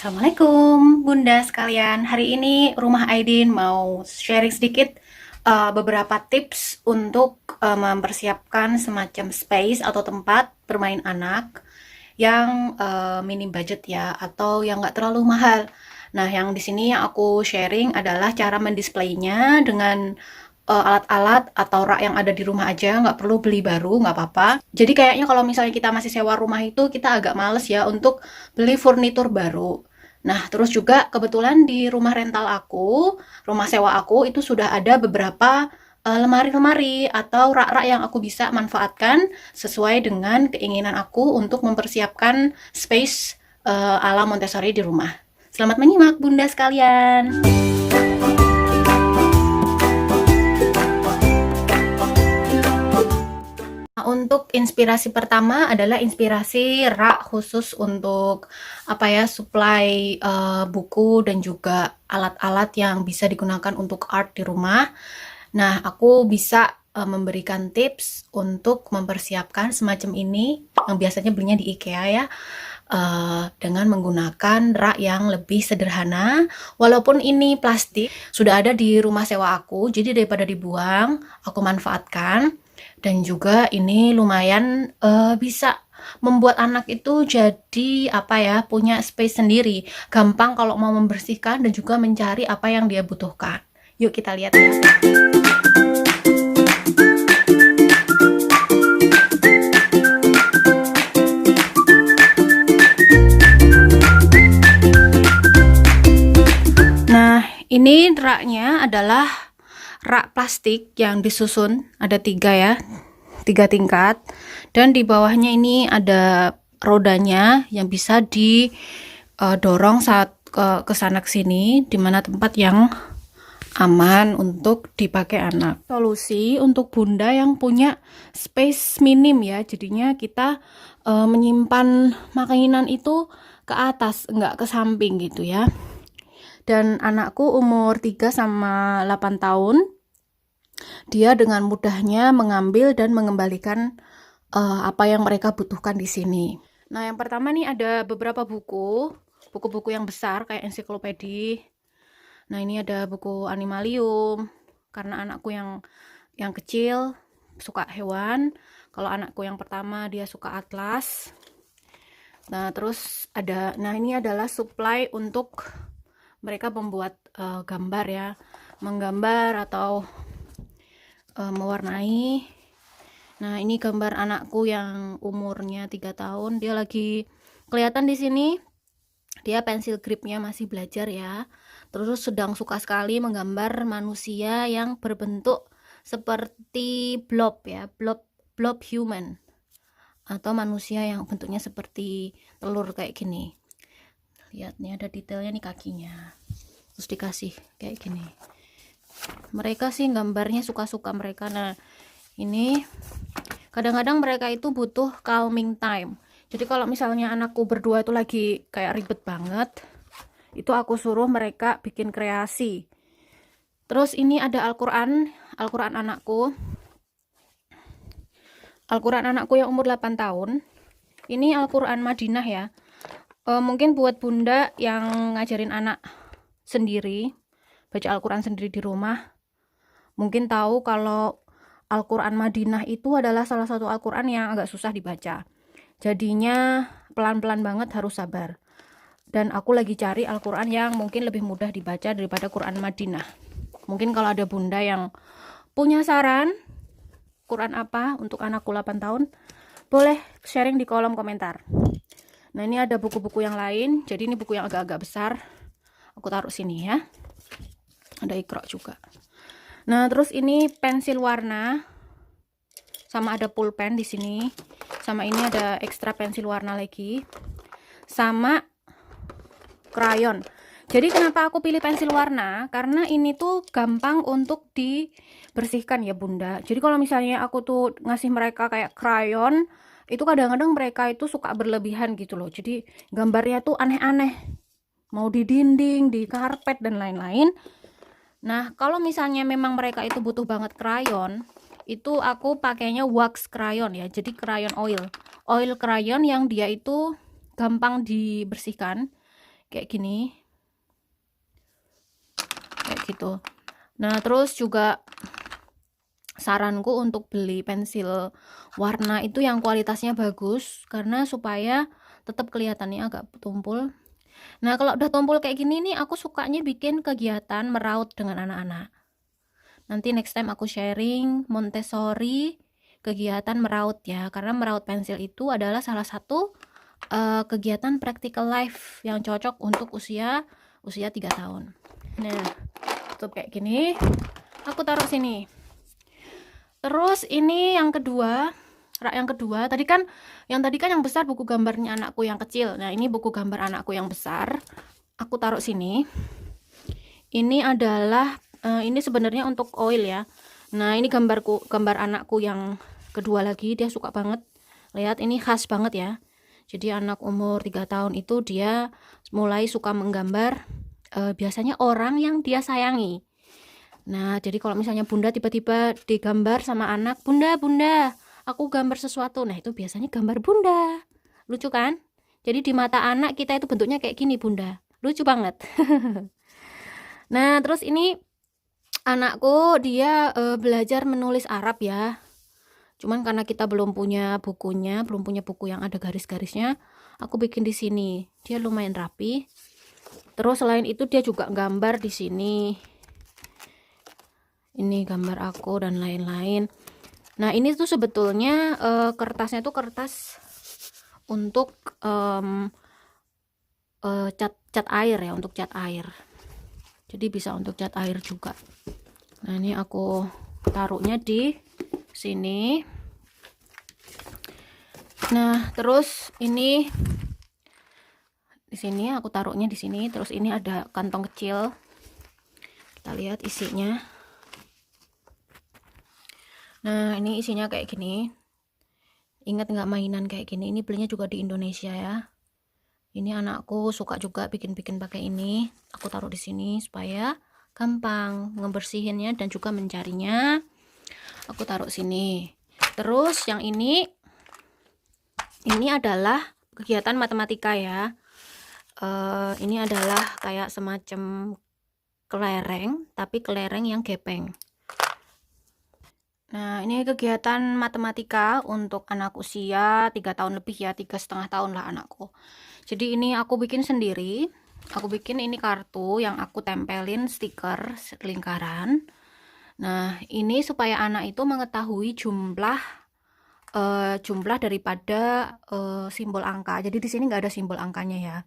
Assalamualaikum Bunda sekalian. Hari ini Rumah Aidin mau sharing sedikit beberapa tips untuk mempersiapkan semacam space atau tempat bermain anak yang minim budget ya, atau yang nggak terlalu mahal. Nah, yang di sini yang aku sharing adalah cara mendisplaynya dengan alat-alat atau rak yang ada di rumah aja, nggak perlu beli baru, nggak apa-apa. Jadi kayaknya kalau misalnya kita masih sewa rumah itu, kita agak males ya untuk beli furnitur baru. Nah, terus juga kebetulan di rumah rental aku, rumah sewa aku itu sudah ada beberapa lemari-lemari atau rak-rak yang aku bisa manfaatkan sesuai dengan keinginan aku untuk mempersiapkan space ala Montessori di rumah. Selamat menyimak Bunda sekalian. Untuk inspirasi pertama adalah inspirasi rak khusus untuk apa ya, supply buku dan juga alat-alat yang bisa digunakan untuk art di rumah. Nah, aku bisa memberikan tips untuk mempersiapkan semacam ini yang biasanya belinya di IKEA ya, dengan menggunakan rak yang lebih sederhana. Walaupun ini plastik, sudah ada di rumah sewa aku, jadi daripada dibuang, aku manfaatkan. Dan juga ini lumayan bisa membuat anak itu jadi apa ya, punya space sendiri, gampang kalau mau membersihkan dan juga mencari apa yang dia butuhkan. Yuk kita lihat ya. Nah, ini raknya adalah rak plastik yang disusun, ada 3 ya, 3 tingkat, dan di bawahnya ini ada rodanya yang bisa didorong saat ke sana ke sini, di mana tempat yang aman untuk dipakai anak. Solusi untuk bunda yang punya space minim ya, jadinya kita menyimpan makanan itu ke atas, enggak ke samping gitu ya. Dan anakku umur 3 sama 8 tahun, dia dengan mudahnya mengambil dan mengembalikan apa yang mereka butuhkan di sini. Nah, yang pertama nih ada beberapa buku-buku yang besar kayak ensiklopedi. Nah, ini ada buku animalium karena anakku yang kecil suka hewan. Kalau anakku yang pertama dia suka atlas. Nah, terus ini adalah supply untuk mereka membuat gambar ya, menggambar atau mewarnai. Nah, ini gambar anakku yang umurnya 3 tahun. Dia lagi kelihatan di sini. Dia pensil gripnya masih belajar ya. Terus sedang suka sekali menggambar manusia yang berbentuk seperti blob ya, blob human. Atau manusia yang bentuknya seperti telur kayak gini. Lihat nih, ada detailnya nih kakinya. Terus dikasih kayak gini. Mereka sih gambarnya suka-suka mereka. Nah, ini kadang-kadang mereka itu butuh calming time. Jadi kalau misalnya anakku berdua itu lagi kayak ribet banget, itu aku suruh mereka bikin kreasi. Terus ini ada Al-Quran anakku. Al-Quran anakku yang umur 8 tahun. Ini Al-Quran Madinah ya. Mungkin buat bunda yang ngajarin anak sendiri, baca Al-Quran sendiri di rumah, mungkin tahu kalau Al-Quran Madinah itu adalah salah satu Al-Quran yang agak susah dibaca. Jadinya pelan-pelan banget, harus sabar. Dan aku lagi cari Al-Quran yang mungkin lebih mudah dibaca daripada Quran Madinah. Mungkin kalau ada bunda yang punya saran Quran apa untuk anakku 8 tahun, boleh sharing di kolom komentar. Nah, ini ada buku-buku yang lain. Jadi ini buku yang agak-agak besar. Aku taruh sini ya. Ada Iqra juga. Nah, terus ini pensil warna. Sama ada pulpen di sini. Sama ini ada ekstra pensil warna lagi. Sama krayon. Jadi kenapa aku pilih pensil warna? Karena ini tuh gampang untuk dibersihkan ya bunda. Jadi kalau misalnya aku tuh ngasih mereka kayak krayon, itu kadang-kadang mereka itu suka berlebihan gitu loh. Jadi gambarnya tuh aneh-aneh. Mau di dinding, di karpet, dan lain-lain. Nah, kalau misalnya memang mereka itu butuh banget krayon, itu aku pakainya wax krayon ya. Jadi krayon oil. Oil krayon yang dia itu gampang dibersihkan. kayak gini, kayak gitu. Nah, terus juga saranku untuk beli pensil warna itu yang kualitasnya bagus, karena supaya tetap kelihatannya agak tumpul. Nah, kalau udah tumpul kayak gini nih, aku sukanya bikin kegiatan meraut dengan anak-anak. Nanti next time aku sharing Montessori kegiatan meraut ya, karena meraut pensil itu adalah salah satu kegiatan practical life yang cocok untuk usia 3 tahun. Nah, tutup kayak gini, aku taruh sini. Terus ini yang kedua, rak yang kedua, tadi kan yang besar buku gambarnya anakku yang kecil. Nah, ini buku gambar anakku yang besar. Aku taruh sini. Ini adalah ini sebenarnya untuk oil ya. Nah, ini gambar anakku yang kedua lagi, dia suka banget. Lihat, ini khas banget ya. Jadi anak umur 3 tahun itu dia mulai suka menggambar biasanya orang yang dia sayangi. Nah, jadi kalau misalnya bunda tiba-tiba digambar sama anak, bunda, aku gambar sesuatu. Nah, itu biasanya gambar bunda. Lucu kan? Jadi di mata anak kita itu bentuknya kayak gini, bunda. Lucu banget. Nah, terus ini anakku dia belajar menulis Arab ya. Cuman karena kita belum punya bukunya, belum punya buku yang ada garis-garisnya, aku bikin di sini. Dia lumayan rapi. Terus selain itu dia juga gambar di sini. Ini gambar aku dan lain-lain. Nah, ini tuh sebetulnya kertasnya tuh kertas untuk cat air ya, untuk cat air. Jadi bisa untuk cat air juga. Nah, ini aku taruhnya di sini. Nah, terus ini di sini aku taruhnya di sini. Terus ini ada kantong kecil. Kita lihat isinya. Nah, ini isinya kayak gini. Ingat nggak mainan kayak gini? Ini belinya juga di Indonesia ya. Ini anakku suka juga bikin-bikin pakai ini. Aku taruh di sini supaya gampang ngebersihinnya dan juga mencarinya. Aku taruh sini. Terus yang ini adalah kegiatan matematika ya. Ini adalah kayak semacam kelereng, tapi kelereng yang gepeng. Nah, ini kegiatan matematika untuk anak usia 3 tahun lebih ya, 3,5 tahun lah anakku. Jadi ini aku bikin sendiri. Aku bikin ini kartu yang aku tempelin stiker lingkaran. Nah, ini supaya anak itu mengetahui jumlah daripada simbol angka. Jadi di sini nggak ada simbol angkanya ya.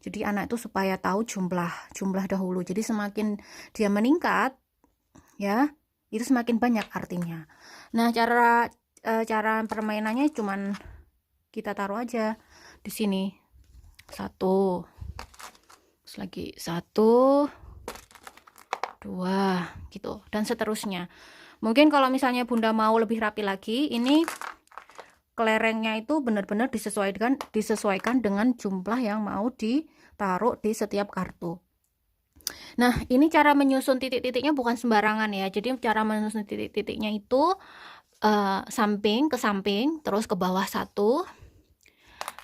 Jadi anak itu supaya tahu jumlah dahulu. Jadi semakin dia meningkat ya, itu semakin banyak artinya. Nah, cara permainannya cuman kita taruh aja di sini. 1, terus lagi 1, 2 gitu, dan seterusnya. Mungkin kalau misalnya bunda mau lebih rapi lagi, ini kelerengnya itu benar-benar disesuaikan dengan jumlah yang mau ditaruh di setiap kartu. Nah, ini cara menyusun titik-titiknya bukan sembarangan ya. Jadi cara menyusun titik-titiknya itu samping ke samping, terus ke bawah 1,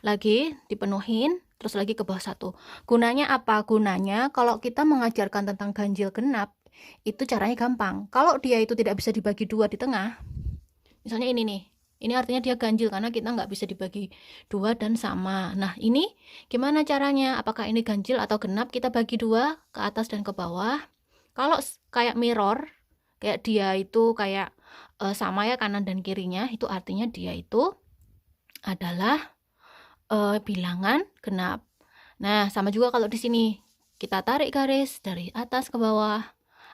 lagi dipenuhin, terus lagi ke bawah 1. Gunanya apa? Gunanya kalau kita mengajarkan tentang ganjil genap, itu caranya gampang. Kalau dia itu tidak bisa dibagi 2 di tengah, misalnya ini nih, ini artinya dia ganjil karena kita nggak bisa dibagi 2 dan sama. Nah, ini gimana caranya? Apakah ini ganjil atau genap? Kita bagi 2 ke atas dan ke bawah. Kalau kayak mirror, kayak dia itu kayak sama ya kanan dan kirinya, itu artinya dia itu adalah bilangan genap. Nah, sama juga kalau di sini kita tarik garis dari atas ke bawah.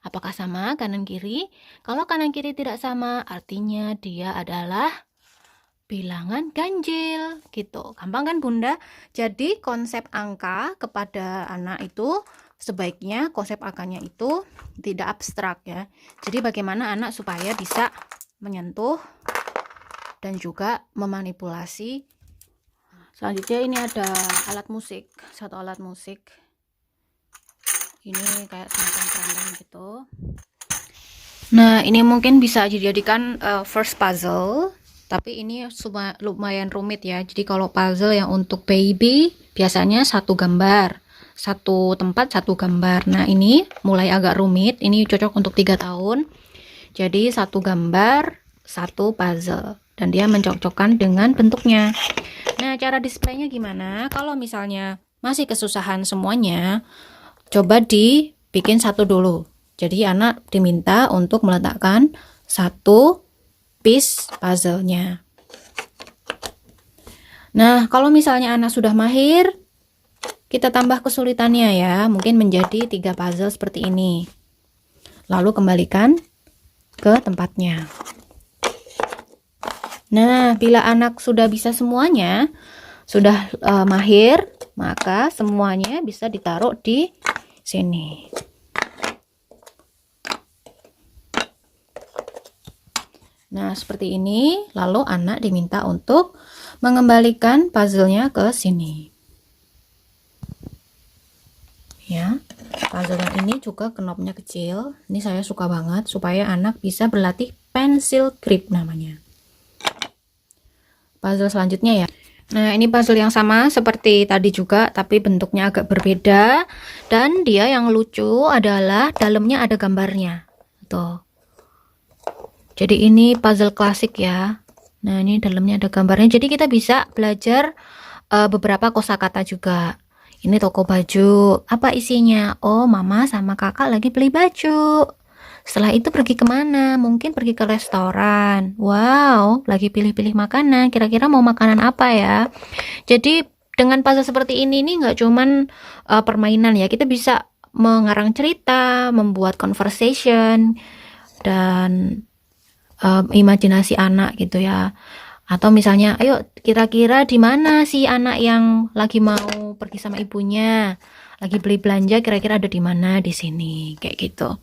Apakah sama kanan kiri? Kalau kanan kiri tidak sama, artinya dia adalah bilangan ganjil gitu. Gampang kan bunda? Jadi konsep angka kepada anak itu sebaiknya konsep angkanya itu tidak abstrak ya. Jadi bagaimana anak supaya bisa menyentuh dan juga memanipulasi. Selanjutnya ini ada alat musik, satu alat musik. Ini kayak semacam kerandang gitu. Nah, ini mungkin bisa dijadikan first puzzle, tapi ini lumayan rumit ya. Jadi kalau puzzle yang untuk baby biasanya 1 gambar. satu tempat satu gambar. Nah, ini mulai agak rumit. Ini cocok untuk 3 tahun. Jadi satu gambar, satu puzzle, dan dia mencocokkan dengan bentuknya. Nah, cara displaynya gimana? Kalau misalnya masih kesusahan semuanya, coba dibikin satu dulu. Jadi anak diminta untuk meletakkan satu piece puzzle-nya. Nah, kalau misalnya anak sudah mahir, kita tambah kesulitannya ya, mungkin menjadi 3 puzzle seperti ini. Lalu kembalikan ke tempatnya. Nah, bila anak sudah bisa semuanya, sudah mahir, maka semuanya bisa ditaruh di sini. Nah, seperti ini. Lalu anak diminta untuk mengembalikan puzzle-nya ke sini. Ya, puzzle yang ini juga knopnya kecil. Ini saya suka banget supaya anak bisa berlatih pencil grip namanya. Puzzle selanjutnya ya. Nah, ini puzzle yang sama seperti tadi juga, tapi bentuknya agak berbeda. Dan dia yang lucu adalah dalamnya ada gambarnya. Tuh. Jadi ini puzzle klasik ya. Nah, ini dalamnya ada gambarnya. Jadi kita bisa belajar beberapa kosakata juga. Ini toko baju. Apa isinya? Oh, mama sama kakak lagi beli baju. Setelah itu pergi kemana? Mungkin pergi ke restoran. Wow, lagi pilih-pilih makanan. Kira-kira mau makanan apa ya? Jadi dengan puzzle seperti ini nih nggak cuman permainan ya. Kita bisa mengarang cerita, membuat conversation, dan imajinasi anak gitu ya. Atau misalnya, ayo kira-kira di mana sih anak yang lagi mau pergi sama ibunya, lagi beli belanja, kira-kira ada di mana di sini, kayak gitu.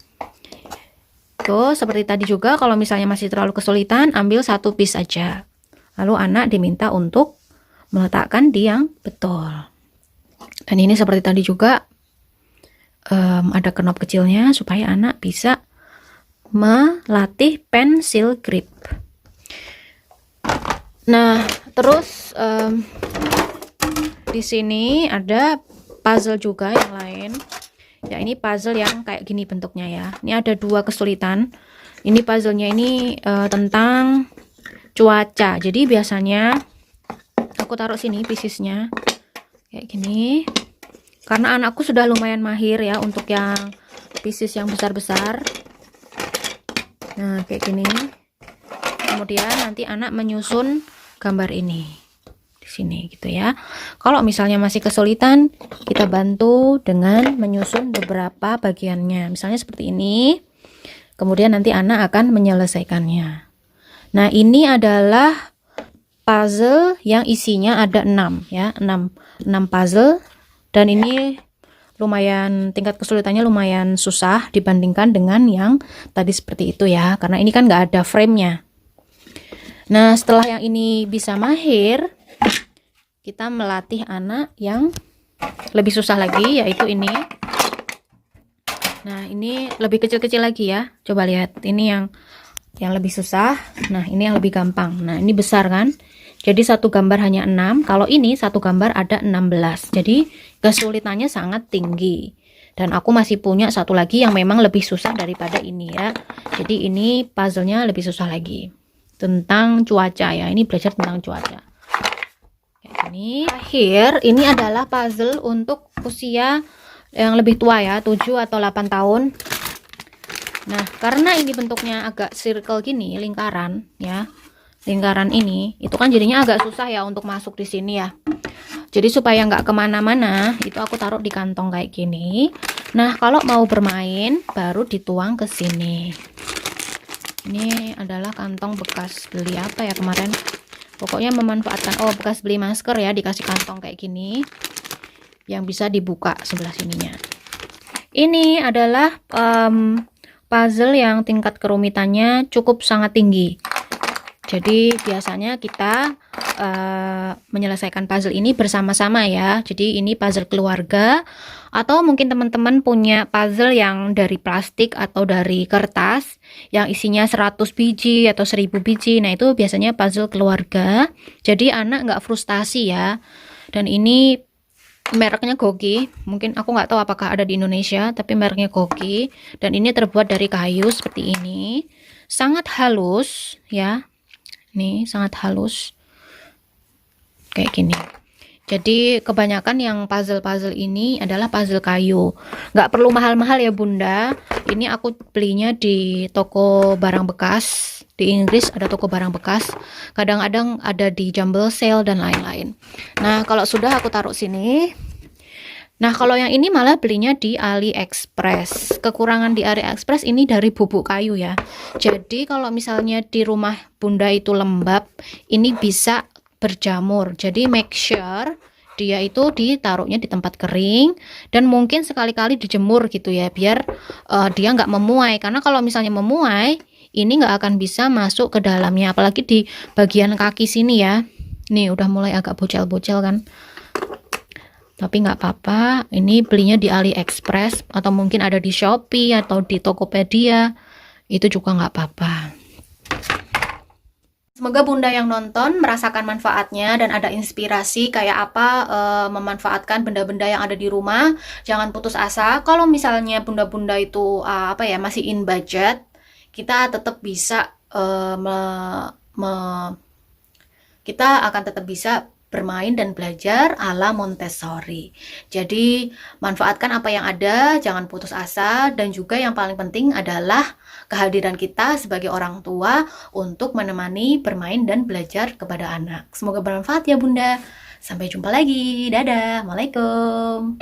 Tuh, seperti tadi juga, kalau misalnya masih terlalu kesulitan, ambil satu piece aja. Lalu anak diminta untuk meletakkan di yang betul. Dan ini seperti tadi juga, ada knop kecilnya supaya anak bisa melatih pencil grip. Nah, terus di sini ada puzzle juga yang lain. Ya, ini puzzle yang kayak gini bentuknya ya. Ini ada 2 kesulitan. Ini puzzle-nya ini tentang cuaca. Jadi biasanya aku taruh sini piecesnya kayak gini. Karena anakku sudah lumayan mahir ya untuk yang pieces yang besar-besar. Nah, kayak gini. Kemudian nanti anak menyusun gambar ini di sini gitu ya. Kalau misalnya masih kesulitan, kita bantu dengan menyusun beberapa bagiannya. Misalnya seperti ini. Kemudian nanti anak akan menyelesaikannya. Nah, ini adalah puzzle yang isinya ada 6 ya, 6 puzzle, dan ini lumayan tingkat kesulitannya lumayan susah dibandingkan dengan yang tadi seperti itu ya, karena ini kan nggak ada frame-nya. Nah, setelah yang ini bisa mahir, kita melatih anak yang lebih susah lagi, yaitu ini. Nah, ini lebih kecil-kecil lagi ya. Coba lihat, ini yang lebih susah. Nah, ini yang lebih gampang. Nah, ini besar kan? Jadi satu gambar hanya 6. Kalau ini satu gambar ada 16. Jadi kesulitannya sangat tinggi. Dan aku masih punya satu lagi yang memang lebih susah daripada ini ya. Jadi ini puzzle-nya lebih susah lagi. Tentang cuaca ya. Ini belajar tentang cuaca. Kayak gini. Akhir, ini adalah puzzle untuk usia yang lebih tua ya, 7 atau 8 tahun. Nah, karena ini bentuknya agak circle gini, lingkaran ya. Lingkaran ini, itu kan jadinya agak susah ya untuk masuk di sini ya. Jadi supaya nggak kemana-mana, itu aku taruh di kantong kayak gini. Nah, kalau mau bermain, baru dituang ke sini. Ini adalah kantong bekas beli apa ya kemarin. Pokoknya memanfaatkan, bekas beli masker ya, dikasih kantong kayak gini. Yang bisa dibuka sebelah sininya. Ini adalah puzzle yang tingkat kerumitannya cukup sangat tinggi. Jadi biasanya kita menyelesaikan puzzle ini bersama-sama ya. Jadi ini puzzle keluarga, atau mungkin teman-teman punya puzzle yang dari plastik atau dari kertas yang isinya 100 biji atau 1000 biji. Nah, itu biasanya puzzle keluarga. Jadi anak nggak frustasi ya. Dan ini Mereknya Gogi, mungkin aku nggak tahu apakah ada di Indonesia, tapi mereknya Gogi, dan ini terbuat dari kayu seperti ini, sangat halus ya, nih sangat halus kayak gini. Jadi kebanyakan yang puzzle-puzzle ini adalah puzzle kayu, nggak perlu mahal-mahal ya bunda. Ini aku belinya di toko barang bekas. Di Inggris ada toko barang bekas, kadang-kadang ada di Jumble Sale dan lain-lain. Nah kalau sudah aku taruh sini. Nah kalau yang ini malah belinya di AliExpress. Kekurangan di AliExpress ini dari bubuk kayu ya. Jadi kalau misalnya di rumah bunda itu lembab, ini bisa berjamur. Jadi make sure dia itu ditaruhnya di tempat kering dan mungkin sekali-kali dijemur gitu ya, biar dia nggak memuai. Karena kalau misalnya memuai, ini nggak akan bisa masuk ke dalamnya, apalagi di bagian kaki sini ya. Nih udah mulai agak bocel-bocel kan, tapi nggak apa-apa. Ini belinya di AliExpress atau mungkin ada di Shopee atau di Tokopedia, itu juga nggak apa-apa. Semoga bunda yang nonton merasakan manfaatnya dan ada inspirasi kayak apa memanfaatkan benda-benda yang ada di rumah. Jangan putus asa. Kalau misalnya bunda-bunda itu apa ya, masih in budget, kita tetap bisa kita akan tetap bisa bermain dan belajar ala Montessori. Jadi manfaatkan apa yang ada, jangan putus asa, dan juga yang paling penting adalah kehadiran kita sebagai orang tua untuk menemani bermain dan belajar kepada anak. Semoga bermanfaat ya bunda. Sampai jumpa lagi. Dadah. Assalamualaikum.